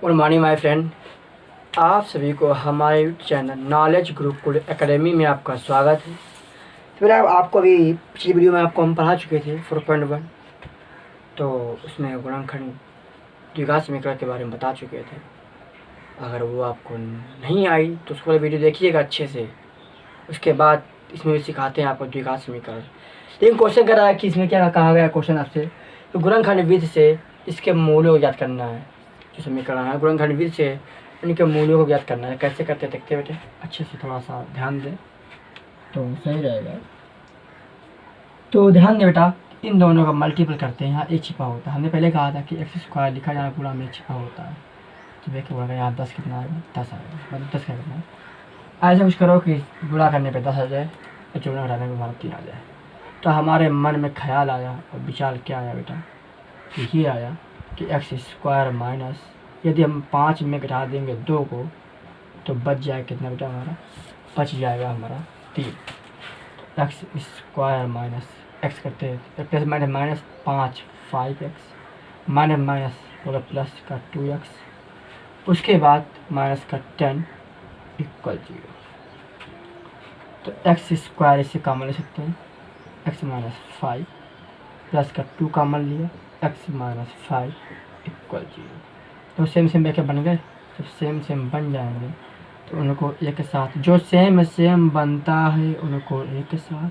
Good morning my friend. आप सभी को हमारे चैनल नॉलेज गुरुकुल एकेडमी में आपका स्वागत है। तो मेरा आपको अभी पिछली वीडियो में आपको हम पढ़ा चुके थे 4.1, तो उसमें गुणनखंड द्विघात समीकरण के बारे में बता चुके थे। अगर वो आपको नहीं आई तो उसको वीडियो देखिएगा अच्छे से। उसके बाद इसमें भी सिखाते हैं आपको द्विघात समीकरण। लेकिन क्वेश्चन कर रहा है कि इसमें क्या कहा गया क्वेश्चन आपसे, तो गुणनखंड विधि से इसके मूल्यों को ज्ञात करना है। जो समीकरण है गुणनखंड विधि से इनके मूल्यों को ज्ञात करना है। कैसे करते हैं देखते बेटे, अच्छे से थोड़ा सा ध्यान दें तो सही रहेगा। तो ध्यान दें बेटा, इन दोनों का मल्टीपल करते हैं। यहाँ एक छिपा होता है, हमने पहले कहा था कि x² लिखा जाना पूरा में छिपा होता है। तो देखिए बोला यहाँ 10 कितना आएगा, 10 आएगा, मतलब 10 का करना है। ऐसा कुछ करो कि गुणा करने पे 10 आ जाए और चौगुना घटाने पे हमारा 3 आ जाए। तो हमारे मन में ख्याल आया और विचार क्या आया बेटा, ये आया कि x² माइनस, यदि हम 5 में घटा देंगे 2 को तो बच जाए कितना बेटा, हमारा बच जाएगा हमारा 3। x² माइनस x करते हैं plus minus minus 5 5x minus minus होगा प्लस का 2x, उसके बाद माइनस का 10 इक्वल 0। तो x² इससे कॉमन ले सकते हैं, x माइनस 5 प्लस का 2 कॉमन लिया, x माइनस 5 इक्वल 0। तो सेम सेम क्या बन गए, जब सेम सेम बन जाएंगे तो उनको एक साथ, जो सेम सेम बनता है उनको एक साथ,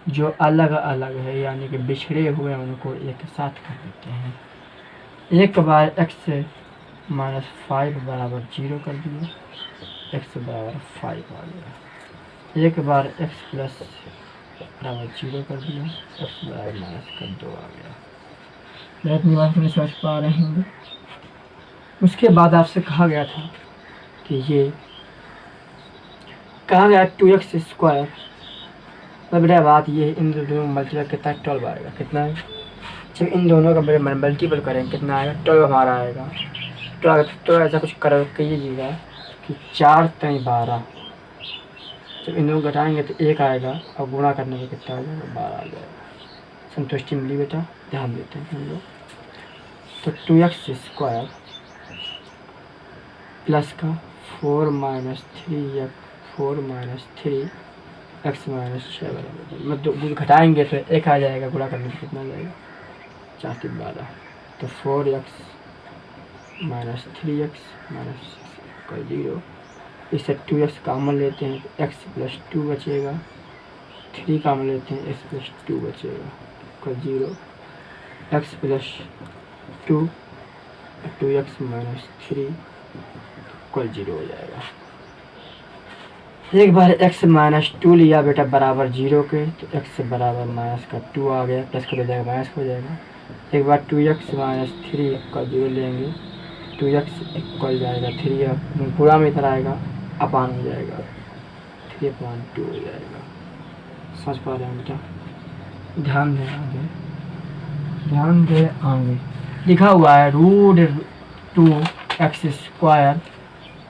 जो अलग अलग है यानी कि बिछड़े हुए उनको एक साथ कर देते हैं। एक बार x माइनस 5 बराबर 0 कर दिया, x बराबर 5 आ गया। एक बार x प्लस बराबर 0 कर दिया, x बराबर माइनस का 2 आ गया। मैं अपनी बात नहीं समझ पा रहे होंगे। उसके बाद आपसे कहा गया था कि ये कहा गया 2x², तो बेटा बात ये इन दोनों मल्टीपल कितना 12 आएगा, कितना है, जब इन दोनों का मल्टीपल करेंगे कितना आएगा, 12 हमारा आएगा। तो ऐसा कुछ करो कीजिएगा कि 4 3 12, जब इन दोनों घटाएंगे तो 1 आएगा और गुणा करने में कितना आ जाएगा, 12 आ जाएगा। संतुष्टि मिली बेटा, ध्यान देते हैं हम लोग। तो 2x² प्लस का 4 माइनस 3 x माइनस 6 बराबर, मतलब घटाएंगे तो 1 आ जाएगा, गुणा करने से कितना आ जाएगा, 4 3 12। तो 4x माइनस 3x माइनस 0। इससे 2x कॉमन लेते हैं तो x प्लस 2 बचेगा, 3 कॉमन लेते हैं x प्लस 2 बचेगा, 0। x plus 2 2x minus 3 equal 0 हो जाएगा। एक बार x माइनस 2 लिया बेटा बराबर 0 के, तो x बराबर माइनस का 2 आ गया, प्लस का हो जाएगा माइनस हो जाएगा। एक बार 2x माइनस 3 इक्वल 0 लेंगे, 2x इक्वल जाएगा 3, पूरा में इधर आएगा, अपान हो जाएगा, 3/2 हो जाएगा। समझ पा रहे हैं बेटा, ध्यान दें आगे, ध्यान दें आगे। लिखा हुआ है √2x²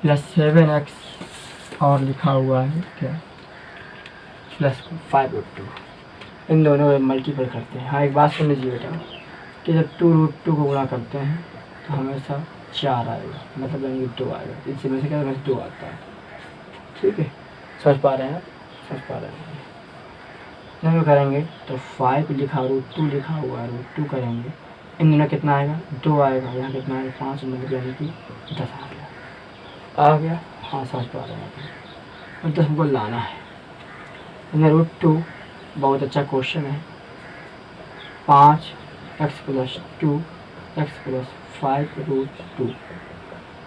प्लस 7x और लिखा हुआ है क्या, प्लस 5√2। इन दोनों में मल्टीपल करते हैं। हाँ एक बात सुन लीजिए बेटा, कि जब 2√2 को गुणा करते हैं तो हमेशा 4 आएगा, मतलब यानी 2 आएगा, इससे में से क्या 2 आता है। ठीक है, समझ पा रहे हैं, समझ पा रहे हैं। नहीं करेंगे तो 5 लिखा √2 लिखा हुआ है, √2 करेंगे, इन दोनों कितना आएगा, 2 आएगा, यहाँ कितना आएगा 5, मतलब यानी कि 10 आ गया। हाँ समझ पा रहे हैं, और 10 हमको लाना है। √2 बहुत अच्छा क्वेश्चन है। 5x प्लस 2 x प्लस 5√2,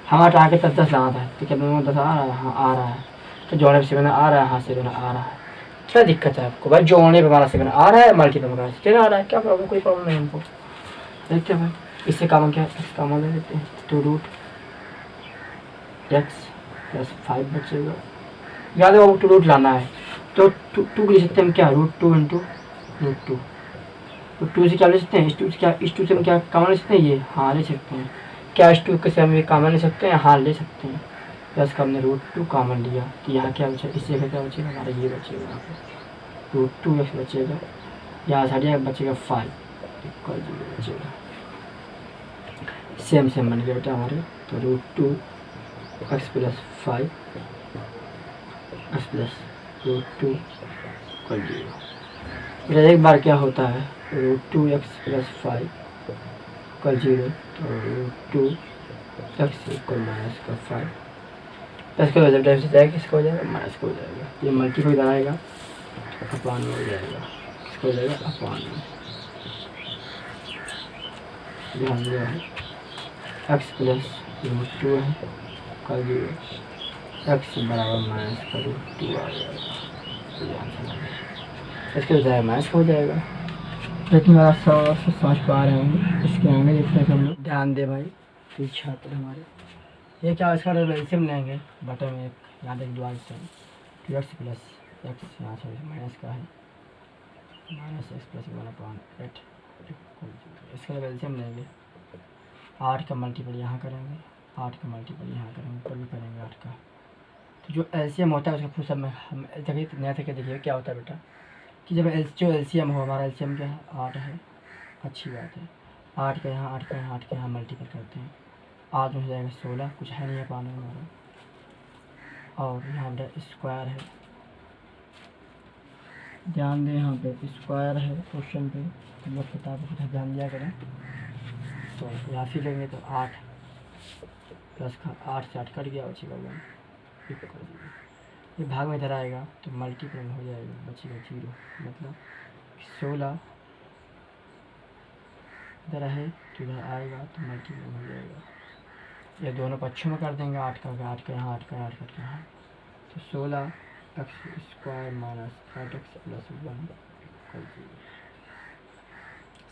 हमारा टारगेट तब 10 लाना था, तो क्या दोनों 10 आ रहा है, हाँ आ रहा है। तो जोड़ने पे 7 आ रहा है, हाँ 7 आ रहा है। क्या दिक्कत है आपको भाई, जोड़ने पे हमारा 7 आ रहा है, मल्टीपल में 10 आ रहा है, क्या प्रॉब्लम, कोई प्रॉब्लम नहीं हमको। देखते हैं भाई, इससे कॉमन क्या है, x कॉमन ले लेते हैं, तो √x प्लस 5 बचेगा। याद है आपको रूट लाना है, तो 2 ले सकते हैं हम क्या, √2 इंटू √2। तो 2 से क्या ले सकते हैं, इस 2 से हम क्या कॉमन ले सकते हैं, ये हाँ ले सकते हैं। क्या इस 2 से हम ये कॉमन ले सकते हैं, हाँ ले सकते हैं। प्लस का हमने √2 कॉमन लिया, तो यहाँ क्या बचा, इससे क्या बचेगा, हमारा ये बचेगा, यहाँ पे √2x बचेगा, यहाँ से हट जाएगा, बचेगा 5 इक्वल 0 बचेगा। सेम सेम बन गया बेटा हमारे। तो √2 x plus 5 x plus √2 equal 0। एक बार क्या होता है √2 x प्लस 5 इक्वल 0, तो √2 x इक्वल -5 प्लस का रिजल्ट ऐसे जाएगा, किसका हो जाएगा माइनस का हो जाएगा। ये मल्टीप्लाई इधर आएगा अपान में हो जाएगा, किसका हो जाएगा अपान में। ध्यान दिया है x प्लस √2 है का 0, x बराबर माइनस का √2 आ जाएगा। इसके हो जाएगा माइनस हो जाएगा। लेकिन मेरा समझ पा रहे होंगे, इसके आगे देखते हैं हम लोग। ध्यान दे भाई पीछे छात्र हमारे, ये क्या इसका एलसीएम लेंगे बटे में एक यहाँ तक द्वार से 2x प्लस x यहाँ से माइनस का है -x प्लस 1/8। इसका एलसीएम लेंगे, 8 का मल्टीपल यहाँ करेंगे, 8 का मल्टीपल यहाँ करेंगे, ऊपर भी करेंगे 8 का। तो जो एलसीएम होता है उसका फुल सब में हम देखिए नया तरीके देखिए क्या होता है बेटा कि जब जो एलसीएम हो, हमारा एलसीएम क्या है 8 है, अच्छी बात है। 8 का यहाँ 8 का यहाँ 8 का यहाँ मल्टीपल करते हैं, 8 में हो जाएगा 16, कुछ है नहीं पाने हमारा। और यहाँ पे स्क्वायर है, ध्यान दें यहाँ पे स्क्वायर है क्वेश्चन पे, हम लोग किताब पर ध्यान दिया करें। तो यहाँ से लेंगे तो 8 प्लस का 8 से 8 कट गया, बचेगा 1। ये भाग में इधर आएगा तो मल्टीपल हो जाएगा, बचेगा 0। मतलब 16 इधर है तो इधर आएगा तो मल्टीपल हो जाएगा। ये दोनों पक्षों में कर देंगे, 8 का 8 का यहाँ 8 का 8 का यहाँ, तो 16 x square minus 8x plus 1 equal 0।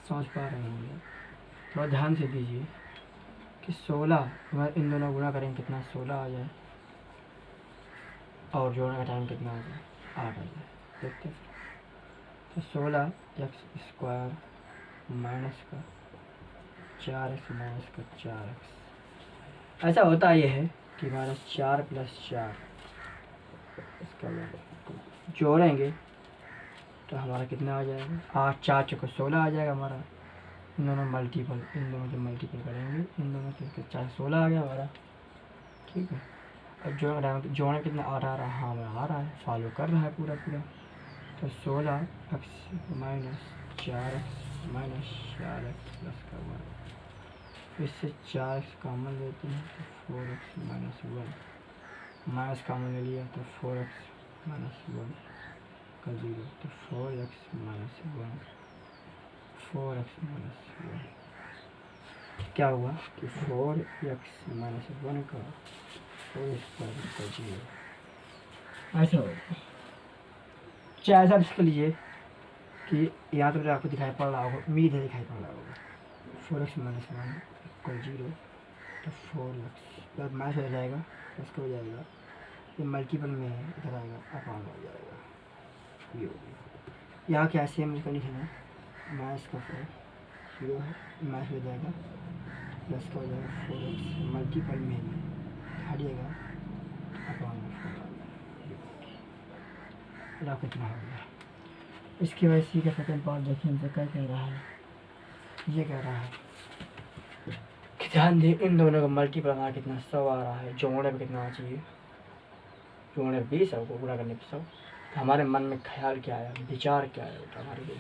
समझ पा रहे होंगे, थोड़ा ध्यान से दीजिए कि 16 इन दोनों गुणा करेंगे कितना 16 आ जाए, और जोड़ने का टाइम कितना आ जाए 8 आ जाए। देखते हैं तो 16 x स्क्वायर माइनस का 4x माइनस का 4x। ऐसा होता ये है कि -4 प्लस 4 इसका जोड़ेंगे तो हमारा कितना आ जाएगा 8 4 चौके 16 आ जाएगा हमारा। इन दोनों मल्टीपल, इन दोनों के मल्टीपल करेंगे, इन दोनों के 4 16 आ गया हमारा, ठीक है। अब जोड़ना कितना 8 आ रहा है, हाँ आ रहा है, फॉलो कर रहा है पूरा पूरा। तो 16x minus 4x minus 4x plus का 1, इससे 4x कॉमन लेते हैं तो 4x माइनस 1, माइनस कॉमन ले लिया तो 4x माइनस 1 का 0, तो 4x माइनस 1 4x माइनस 1 क्या हुआ कि 4x माइनस 1 का 4x का 0। ऐसा होगा, चाहे ऐसा इसके लिए कि यहाँ तो आपको दिखाई पड़ रहा होगा, उम्मीद है दिखाई पड़ रहा होगा। 4x माइनस 1 इक्वल 0, तो 4x माइनस हो जाएगा, प्लस हो जाएगा, ये मल्टीपल में इधर आएगा अपान हो जाएगा, ये हो गया। यहाँ क्या सेम कंडीशन है, माइनस का 4 0 है, माइनस हो जाएगा, प्लस का हो जाएगा 4x मल्टीपल में हटिएगा अपान में 4 आ गया, कितना हो गया। इसकी वजह से का सेकंड पार्ट देखिए हमसे क्या कह रहा है, ये कह रहा है कि ध्यान दें इन दोनों का मल्टीपल हमारा कितना 100 आ रहा है, जोड़ने में कितना आना चाहिए, जोड़ने 20 है को पूरा करने पर 100। तो हमारे मन में ख्याल क्या आया, विचार क्या आया बेटा हमारे लिए,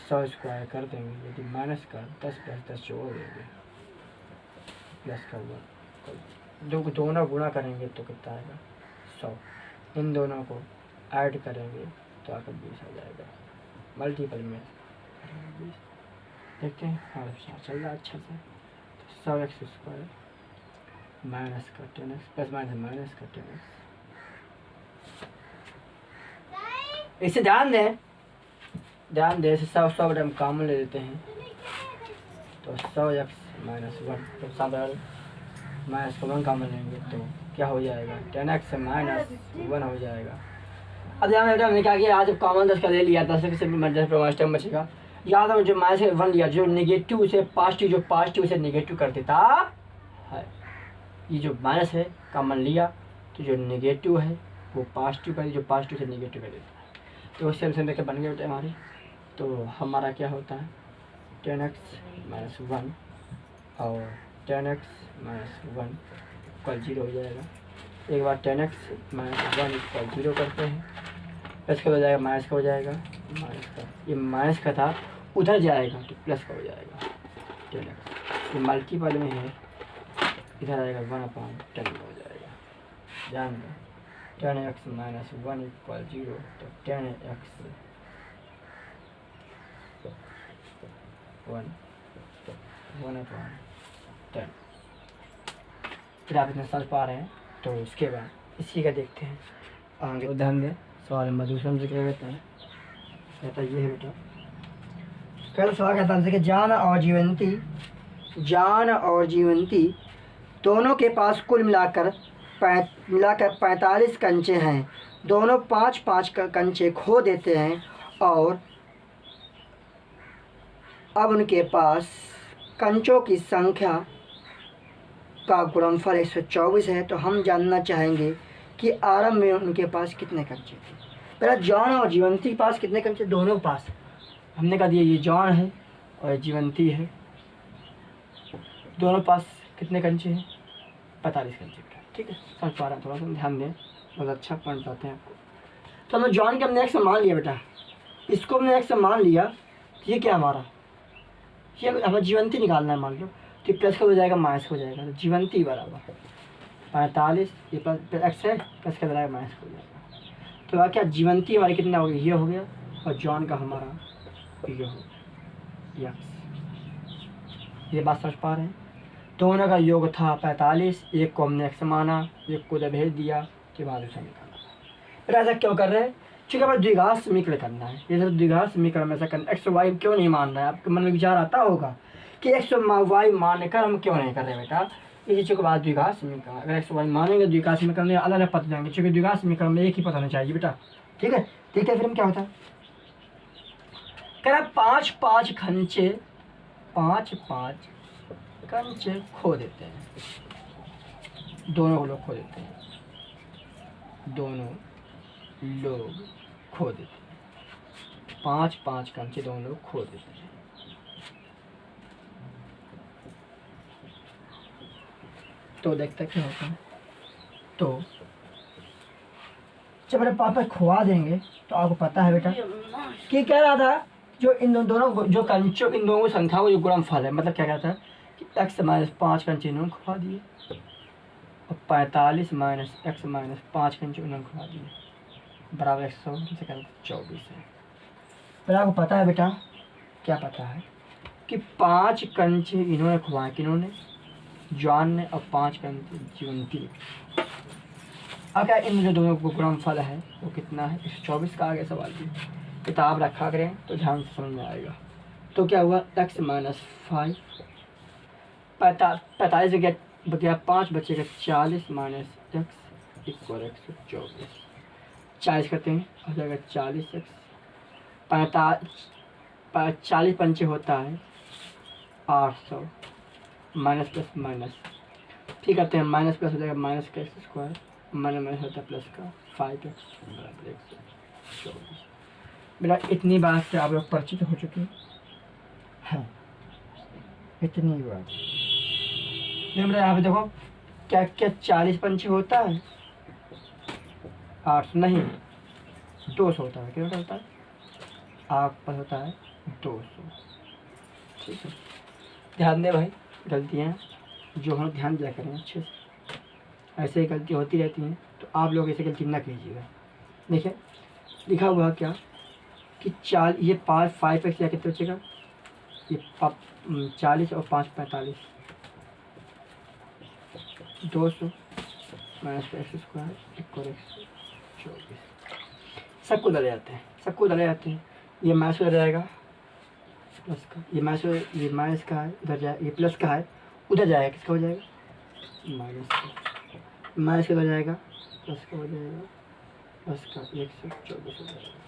100 स्क्वायर कर देंगे, यदि माइनस का 10 प्लस 10 जोड़ देंगे, प्लस का 1 दोनों गुणा करेंगे तो कितना आएगा 100, इन दोनों को ऐड करेंगे तो आकर 20 आ जाएगा, मल्टीपल में 20। देखते हैं हाँ चल रहा अच्छा से। तो 100x स्क्वायर माइनस का 10x प्लस माइनस का 10x, इसे ध्यान दें इसे 100 बटे हम कॉमन ले लेते हैं, तो 100x माइनस 1, तो साथ माइनस का 1 कॉमन लेंगे तो क्या हो जाएगा 10x माइनस 1 हो जाएगा। अब ध्यान बेटा हमने क्या किया, आज कॉमन 10 का ले लिया, 10 से माइनस टर्म बचेगा। याद है जो माइनस 1 लिया, जो नेगेटिव से पॉजिटिव, जो पॉजिटिव से नेगेटिव कर देता है, ये जो माइनस है कॉमन लिया तो जो नेगेटिव है वो पॉजिटिव कर, जो पॉजिटिव से नेगेटिव कर देता है, तो उससे हम देखे बन गए बेटा हमारी। तो हमारा क्या होता है 10x माइनस 1 और 10x माइनस 1 इक्वल 0 हो जाएगा। एक बार 10x माइनस 1 इक्वल 0 करते हैं, प्लस का हो जाएगा माइनस का हो जाएगा, माइनस का ये माइनस का था उधर जाएगा तो प्लस का हो जाएगा 10x, ये मल्टीपल में है इधर आएगा 1/10 हो जाएगा। ध्यान दो 10x माइनस 1 इक्वल 0 तो 10x 1/10। फिर आप इतना समझ पा रहे हैं तो इसके बाद इसी का देखते हैं आगे। ध्यान दें सवाल नंबर दूसरा में जिक्र करते हैं, कहता ये है बेटा, कल सवाल कहता है कि जान और जीवंती दोनों के पास कुल मिलाकर 45 कंचे हैं। दोनों 5-5 कंचे खो देते हैं और अब उनके पास कंचों की संख्या का गुणनफल 124 है। तो हम जानना चाहेंगे कि आरंभ में उनके पास कितने कंचे थे। पहला जॉन और जीवंती के पास कितने कंचे, दोनों के पास हमने कहा दिया ये जॉन है और जीवंती है, दोनों पास कितने कंचे हैं 45 कंचे। ठीक है समझ पा रहे हैं, थोड़ा सा ध्यान दें, बहुत अच्छा पॉइंट बताते हैं आपको। तो हमने जॉन के हमने एक्स मान लिया बेटा, इसको हमने एक्स मान लिया, ये क्या हमारा ये हमें जीवंती निकालना है मान लो, तो प्लस का हो जाएगा माइनस हो जाएगा, तो जीवंती बराबर 45 ये प्लस एक्स है प्लस का जाएगा माइनस हो जाएगा। तो क्या जीवंती हमारी कितना हो गया, ये हो गया, और जॉन का हमारा ये हो गया। ये बात समझ पा रहे हैं। दोनों का योग था 45, एक को हमने एक्स माना, एक को उधर भेज दिया कि बाद में निकालना। फिर ऐसा क्यों कर रहे हैं, क्योंकि हमें द्विघात समीकरण करना है। ये सब द्विघात समीकरण में ऐसा करना, एक्स वाई क्यों नहीं मान रहे हैं, आपके मन में विचार आता होगा कि एक्स वाई मानकर हम क्यों नहीं कर रहे बेटा। ये चीज़ों के बाद द्विघात समीकरण, अगर एक्स वाई मानेंगे द्विघात समीकरण में अलग अलग पद जाएंगे, क्योंकि द्विघात समीकरण में एक ही पद होना चाहिए बेटा। ठीक है देखते हैं फिर हम क्या होता है। कह रहा 5-5 कंचे खो देते हैं, दोनों लोग खो देते हैं, दोनों लोग खो देते हैं, 5-5 कंचे दोनों लोग खो देते हैं। तो देखते क्या होता है। तो जब मेरे पापा खुआ देंगे तो आपको पता है बेटा कि कह रहा था जो इन दोनों जो कंचों इन दोनों की संख्या को जो गुणनफल है, मतलब क्या कहता है कि एक्स माइनस 5 कंचे इन्होंने खुआ दिए और 45 माइनस एक्स माइनस 5 कंचे उन्होंने खुआ दिए बराबर 124 है। फिर आपको पता है बेटा क्या पता है कि 5 कंचे इन्होंने खुआए, किन्होंने, जॉन ने, और 5 कंचे जीवंती। अगर इन जो दोनों को गुणनफल है वो कितना है 124 का। आगे सवाल की किताब रखा करें तो ध्यान से समझ में आएगा। तो क्या हुआ x माइनस 5 45 बचा 5 बचेगा 40 माइनस एक्स इक्वल 124। 40 करते हैं हो जाएगा 40x 40 पंचे होता है 800 माइनस प्लस माइनस, ठीक करते हैं माइनस प्लस हो जाएगा माइनस का एक्स स्क्वायर माइनस माइनस होता है प्लस का 5x बराबर 124। मेरा इतनी बात से आप लोग परिचित हो चुके हैं, इतनी बात। मेरा यहाँ पे देखो क्या क्या 40 पंचे होता है 800 नहीं 200 होता है, क्या होता है आप पर होता है 200। ठीक है ध्यान दे भाई, गलतियाँ जो हम ध्यान दिया करें अच्छे से, ऐसे ही गलती होती रहती हैं तो आप लोग ऐसे गलती ना कीजिएगा। देखिए लिखा हुआ क्या कि ये 5x या कितने बचेगा, ये 40 और 5 45 200 माइनस एक्स स्क्वायर इक्वल 124। सबको डले जाते हैं, सबको डले जाते हैं। ये माइनस हो जाएगा प्लस का, ये माइनस का है उधर जाए, ये प्लस का है उधर जाएगा, किसका हो जाएगा माइनस का, माइनस का हो जाएगा प्लस का हो जाएगा, प्लस का 124 हो जाएगा।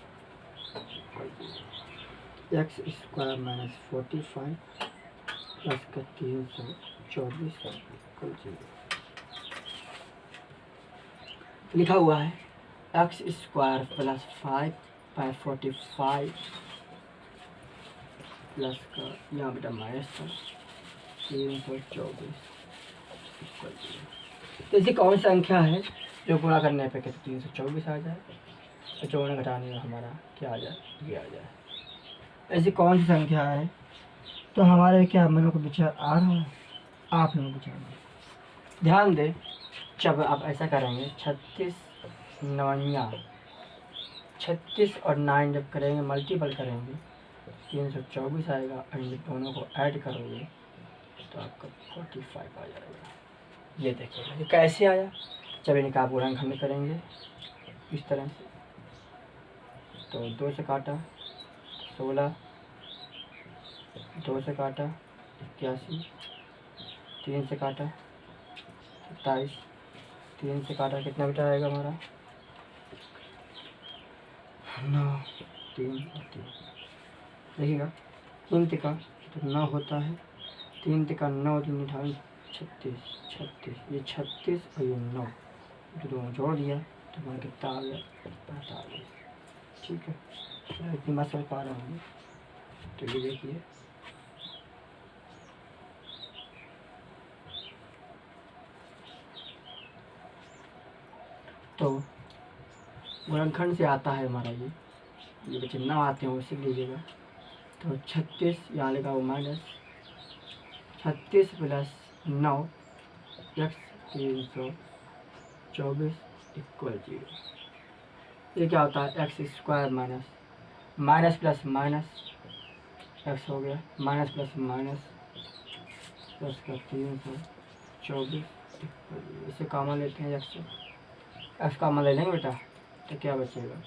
एक्स स्क्वायर माइनस 45 प्लस का 324 लिखा हुआ है एक्स स्क्वायर प्लस 5/45 प्लस का यहाँ बेटा माइनस था 324 तो ऐसी कौन सी संख्या है जो गुणा करने पे कहते 324 आ जाए और जोड़ने घटाने में हमारा क्या आ जाए, ये आ जाए। ऐसी कौन सी संख्या है? तो हमारे क्या मन को विचार आ रहा है, आप लोगों को विचार ध्यान दें। जब आप ऐसा करेंगे 36 और 9 जब करेंगे मल्टीपल करेंगे 324 आएगा और इन दोनों को ऐड करोगे तो आपका 45 आ जाएगा। ये देखिए ये कैसे आया, जब इनका आप गुणनखंड करेंगे इस तरह से, तो 2 से काटा 16, 2 से काटा 81, 3 से काटा 27, 3 से काटा कितना बेटा आएगा हमारा 9, 3 और 3 देखिएगा 3 तिका तो 9 होता है, 3 तिका 9, 3 28, 36, ये 36 और ये 9 जो दोनों जोड़ दिया तो हमारा कितना आ गया 45। ठीक है, इतनी बात समझ पा रहे होंगे। तो ये देखिए तो गुणनखंड से आता है हमारा ये बच्चे 9 आते हैं वो सीख लीजिएगा। तो 36 यहाँ लिखा वो माइनस 36 प्लस 9 x 324 इक्वल 0। ये क्या होता है x square minus plus minus x हो गया, माइनस प्लस माइनस प्लस का 324 इसे कॉमन लेते हैं, एक्स कॉमन ले लेंगे बेटा तो क्या बचेगा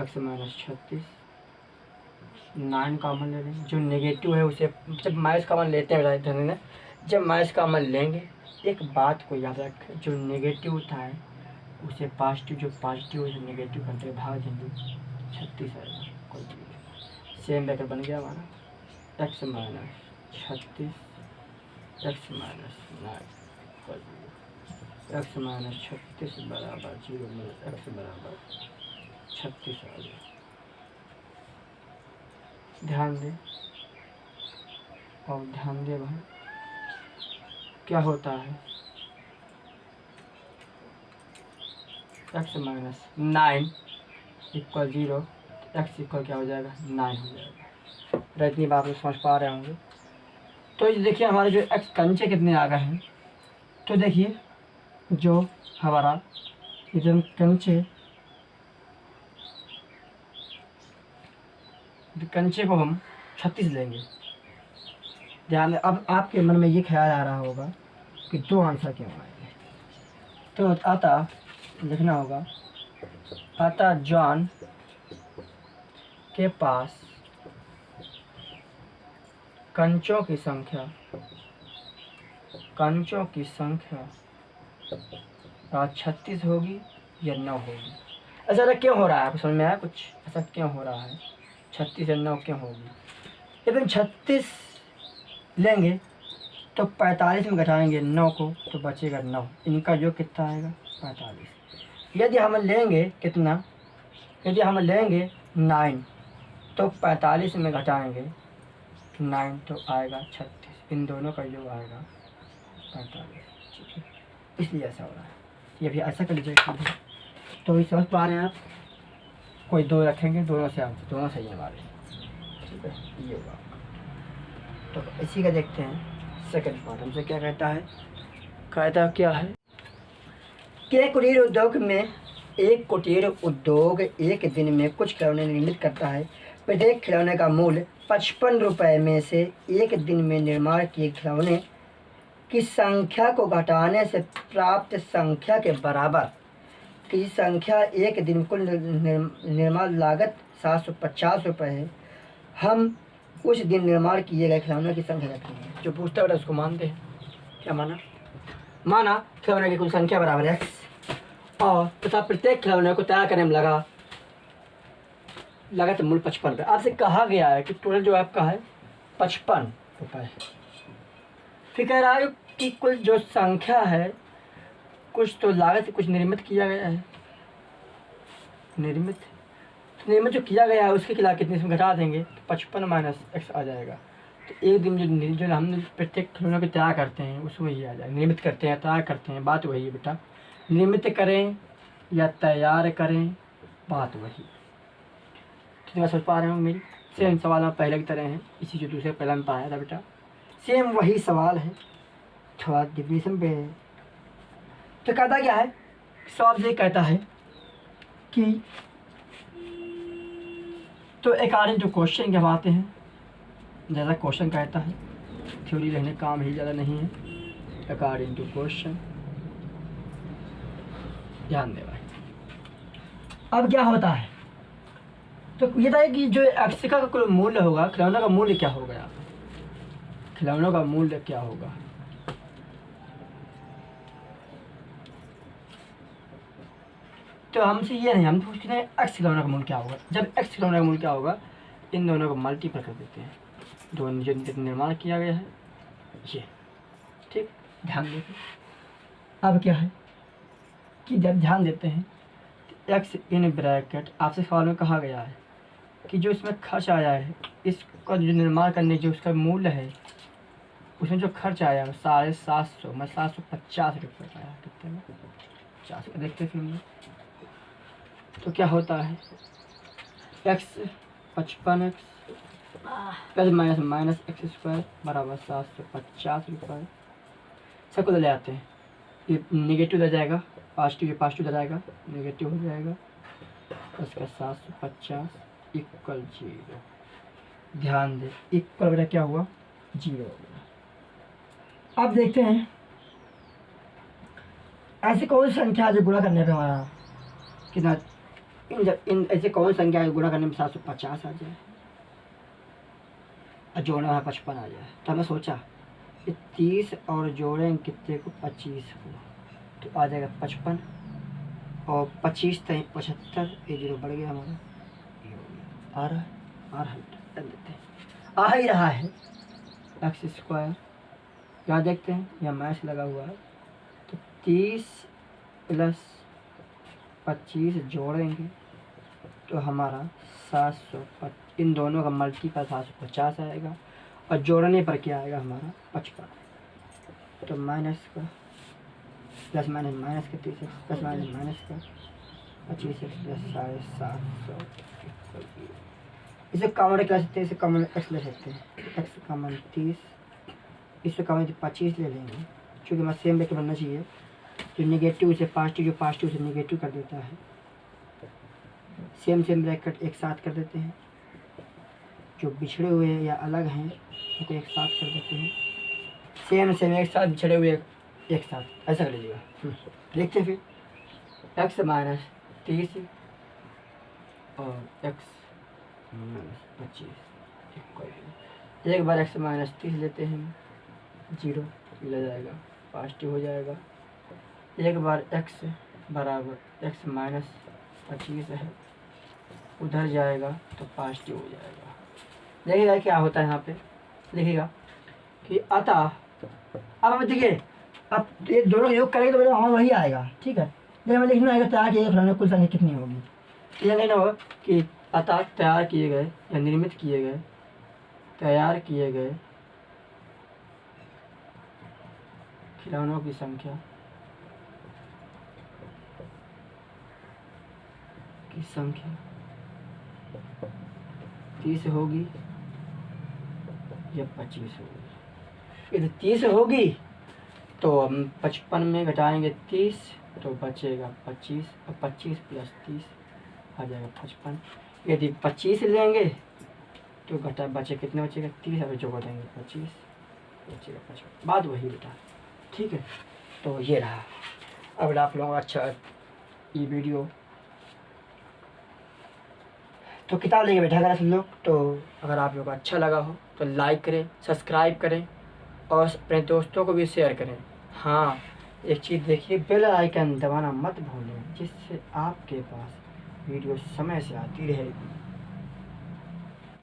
एक्स माइनस 36, 9 कॉमन ले लेंगे, जो नेगेटिव है उसे जब माइनस कॉमन लेते हैं बेटा, जब माइनस कॉमन लेंगे एक बात को याद रखें, जो नेगेटिव होता है उसे पॉजिटिव, जो पॉजिटिव है नेगेटिव करके भाग देंगे 36 आएगा। कोई सेम बैकर बन गया हमारा x minus 36 x minus 9 x minus 36 बराबर 0 में एक्स बराबर 36 आ गया। ध्यान दें और ध्यान दें भाई क्या होता है x minus 9 equal 0, x equal क्या हो जाएगा 9 हो जाएगा। इतनी बात में समझ पा रहे होंगे। तो ये देखिए हमारे जो एक्स कंचे कितने आ गए हैं, तो देखिए जो हमारा इधर कंचे को हम 36 लेंगे। ध्यान अब आपके मन में ये ख्याल आ रहा होगा कि 2 आंसर क्यों आएंगे, तो आता लिखना होगा आता जॉन के पास कंचों की संख्या 36 होगी या 9 होगी। ऐसा क्यों हो रहा है, आपको समझ में आया कुछ? ऐसा क्यों हो रहा है 36 या 9 क्यों होगी? यदि 36 लेंगे तो 45 में घटाएंगे 9 को तो बचेगा 9, इनका जो कितना आएगा 45। यदि हम लेंगे कितना, यदि हम लेंगे 9 तो 45 में घटाएंगे 9 तो आएगा 36, इन दोनों का जो आएगा 45। ठीक है, इसलिए ऐसा हो रहा है। ये भी ऐसा कर लीजिएगा। तो ये समझ पा रहे हैं आप? कोई 2 रखेंगे, दोनों से आंसर दोनों सही है हमारे। ठीक है, ये होगा। तो इसी का देखते हैं सेकंड पार्ट हमसे क्या कहता है। कहता क्या है कि एक कुटीर उद्योग एक दिन में कुछ खिलौने निर्मित करता है। प्रत्येक खिलौने का मूल्य 55 रुपये में से एक दिन में निर्माण किए खिलौने की संख्या को घटाने से प्राप्त संख्या के बराबर की संख्या एक दिन कुल निर्माण लागत 750 रुपये है। हम उस दिन निर्माण किए गए खिलौनों की संख्या रखेंगे। जो पूछता है उसको मानते हैं। क्या माना खिलौने की कुल संख्या बराबर है x और तथा प्रत्येक खिलौने को तैयार करने में लगा लागत मूल्य 55 रुपये। आपसे कहा गया है कि टोटल जो आपका है 55 रुपये। फिर कह रहा है कि कुल जो संख्या है कुछ तो लागत कुछ निर्मित किया गया है, निर्मित जो किया गया है उसकी लागत कितनी इसमें घटा देंगे तो 55 माइनस x आ जाएगा। तो एक दिन जो हम प्रत्येक खिलौनों को तैयार करते हैं उसमें ही आ जाए, निर्मित करते हैं, तैयार करते हैं, बात वही है बेटा। निर्मित करें या तैयार करें, बात वही। तो मैं सोच पा रहे हो मेरी सेम सवाल में पहले की तरह है, इसी जो दूसरे पहला में पढ़ाया था बेटा, सेम वही सवाल है, थोड़ा डिफिनेशन पे है। तो कहता क्या है, सवाल ये कहता है कि तो अकॉर्डिंग टू क्वेश्चन जब आते हैं, ज़्यादा क्वेश्चन कहता है, थ्योरी रहने काम ही ज़्यादा नहीं है। अकॉर्डिंग टू क्वेश्चन ध्यान दे भाई। अब क्या होता है, तो ये था कि जो एक्सिका का कोई मूल्य होगा, खिलौनों का मूल्य क्या होगा, यहाँ पे खिलौनों का मूल्य क्या होगा। तो हमसे ये नहीं, हम पूछते हैं एक्स खिलौनों का मूल्य क्या होगा। जब एक्स खिलौनों का मूल्य क्या होगा, इन दोनों को मल्टीपल कर देते हैं, दोनों जो निर्माण किया गया है ये, ठीक। ध्यान देते, अब क्या है कि जब ध्यान देते हैं एक्स इन ब्रैकेट, आपसे सवाल में कहा गया है कि जो इसमें खर्च आया है, इसका जो निर्माण करने जो उसका मूल्य है, उसमें जो खर्च आया है 750 में 750 रुपये का आया। कितने में 50 का, देखते फिर में। तो क्या होता है, x 55x plus minus x square बराबर 750 रुपये। सबको ले आते हैं, ये नेगेटिव रह जाएगा, पॉजिटिव रह जाएगा, नेगेटिव हो जाएगा, उसका 750 इक्वल 0। ध्यान दे, इक्वल बेटा क्या हुआ, 0 हो गया। अब देखते हैं ऐसी कौन सी संख्या जो गुणा करने पे हमारा कितना, इन ऐसे कौन संख्या गुणा करने में 750 आ जाए और जोड़ना है 55 आ जाए। तो हमें सोचा कि 30 और जोड़ें कितने को, 25 को, तो आ जाएगा 55 और 25 तय 75, ये 0 बढ़ गया हमारा, ये हो गया। आ रहा है कर देते हैं, आ ही रहा है एक्स स्क्वायर। यहाँ देखते हैं, यहाँ मैच लगा हुआ है, तो 30 प्लस 25 जोड़ेंगे तो हमारा 750, इन दोनों का मल्टीपल 750 आएगा, और जोड़ने पर क्या आएगा हमारा 55। तो माइनस का प्लस माइनस का 30 प्लस माइनस का 25 प्लस 750। इसे कॉमन क्या सकते हैं, इसे कॉमन एक्स ले सकते हैं, एक्स कॉमन 30, इससे कॉमन 25 ले लेंगे, क्योंकि हमारा सेम लेके बनना चाहिए। जो नेगेटिव से पॉजिटिव, जो पॉजिटिव से नेगेटिव कर देता है, सेम ब्रैकेट एक साथ कर देते हैं, जो बिछड़े हुए या अलग हैं उनको एक साथ कर देते हैं, सेम एक साथ, बिछड़े हुए एक साथ, ऐसा कर लीजिएगा। देखते फिर एक्स माइनस 30 और एक्स माइनस 25 इक्वल, एक बार एक्स माइनस 30 लेते हैं, 0 ले जाएगा, पॉजिटिव हो जाएगा। एक बार x बराबर x माइनस 25 है, उधर जाएगा तो पॉजिटिव हो जाएगा। देखिएगा क्या होता है यहाँ पे, देखिएगा कि अतः अब हमें देखिए, अब ये दोनों योग करेंगे तो मेरा हमें वही आएगा, ठीक है। लेकिन हमें लिखना आएगा तैयार किए गए कुल संख्या कितनी होगी। ये नहीं होगा कि अतः तैयार किए गए या निर्मित किए गए, तैयार किए गए खिलौनों की संख्या 30 होगी या 25 होगी। यदि 30 होगी तो हम 55 में घटाएंगे 30 तो बचेगा 25, और 25 प्लस 30 आ जाएगा 55। यदि 25 लेंगे तो घटा बचे कितने बचेगा 30, अगर जोड़ देंगे 25 बचेगा 55, बात वही बेटा, ठीक है। तो ये रहा। अब आप लोगों को अच्छा ये वीडियो तो किताब लेके बैठा करें सब लोग, तो अगर आप लोग को अच्छा लगा हो तो लाइक करें, सब्सक्राइब करें और अपने दोस्तों को भी शेयर करें। हाँ, एक चीज़ देखिए, बेल आइकन दबाना मत भूलें, जिससे आपके पास वीडियो समय से आती रहेगी।